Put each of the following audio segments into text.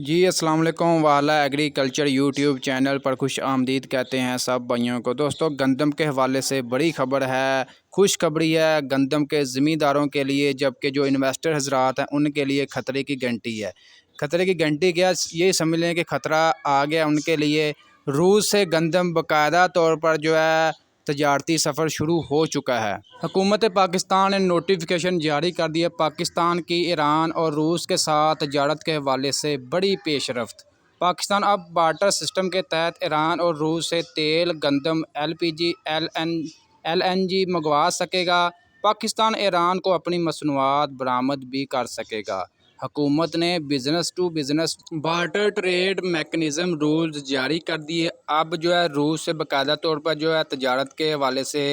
جی السلام علیکم والا ایگریکلچر یوٹیوب چینل پر خوش آمدید کہتے ہیں سب بھائیوں کو۔ دوستوں گندم کے حوالے سے بڑی خبر ہے، خوشخبری ہے گندم کے زمینداروں کے لیے، جبکہ جو انویسٹر حضرات ہیں ان کے لیے خطرے کی گھنٹی ہے۔ خطرے کی گھنٹی کیا، یہ سمجھ لیں کہ خطرہ آ گیا ان کے لیے۔ روس سے گندم باقاعدہ طور پر جو ہے تجارتی سفر شروع ہو چکا ہے۔ حکومت پاکستان نے نوٹیفیکیشن جاری کر دیا۔ پاکستان کی ایران اور روس کے ساتھ تجارت کے حوالے سے بڑی پیش رفت۔ پاکستان اب بارٹر سسٹم کے تحت ایران اور روس سے تیل، گندم، LPG، LNG منگوا سکے گا۔ پاکستان ایران کو اپنی مصنوعات برآمد بھی کر سکے گا۔ حکومت نے business to business barter trade mechanism rules جاری کر دیے۔ اب جو ہے روس سے باقاعدہ طور پر جو ہے تجارت کے حوالے سے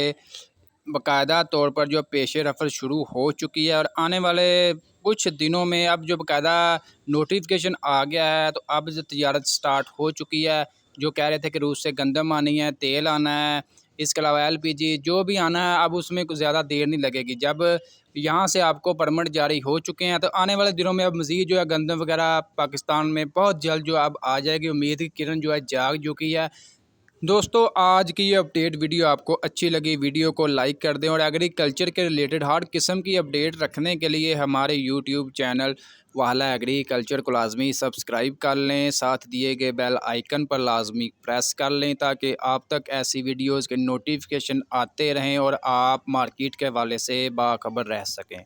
باقاعدہ طور پر جو پیش رفت شروع ہو چکی ہے، اور آنے والے کچھ دنوں میں اب جو باقاعدہ نوٹیفیکیشن آ گیا ہے تو اب جو تجارت سٹارٹ ہو چکی ہے۔ جو کہہ رہے تھے کہ روس سے گندم آنی ہے، تیل آنا ہے، اس کے علاوہ LPG جو بھی آنا ہے، اب اس میں کچھ زیادہ دیر نہیں لگے گی۔ جب یہاں سے آپ کو پرمٹ جاری ہو چکے ہیں تو آنے والے دنوں میں اب مزید جو ہے گندم وغیرہ پاکستان میں بہت جلد جو اب آ جائے گی۔ امید کی کرن جو ہے جاگ چکی ہے۔ دوستو آج کی یہ اپڈیٹ ویڈیو آپ کو اچھی لگی، ویڈیو کو لائک کر دیں، اور ایگریکلچر کے ریلیٹڈ ہر قسم کی اپڈیٹ رکھنے کے لیے ہمارے یوٹیوب چینل والا ایگریکلچر کو لازمی سبسکرائب کر لیں، ساتھ دیے گئے بیل آئیکن پر لازمی پریس کر لیں تاکہ آپ تک ایسی ویڈیوز کے نوٹیفیکیشن آتے رہیں اور آپ مارکیٹ کے حوالے سے باخبر رہ سکیں۔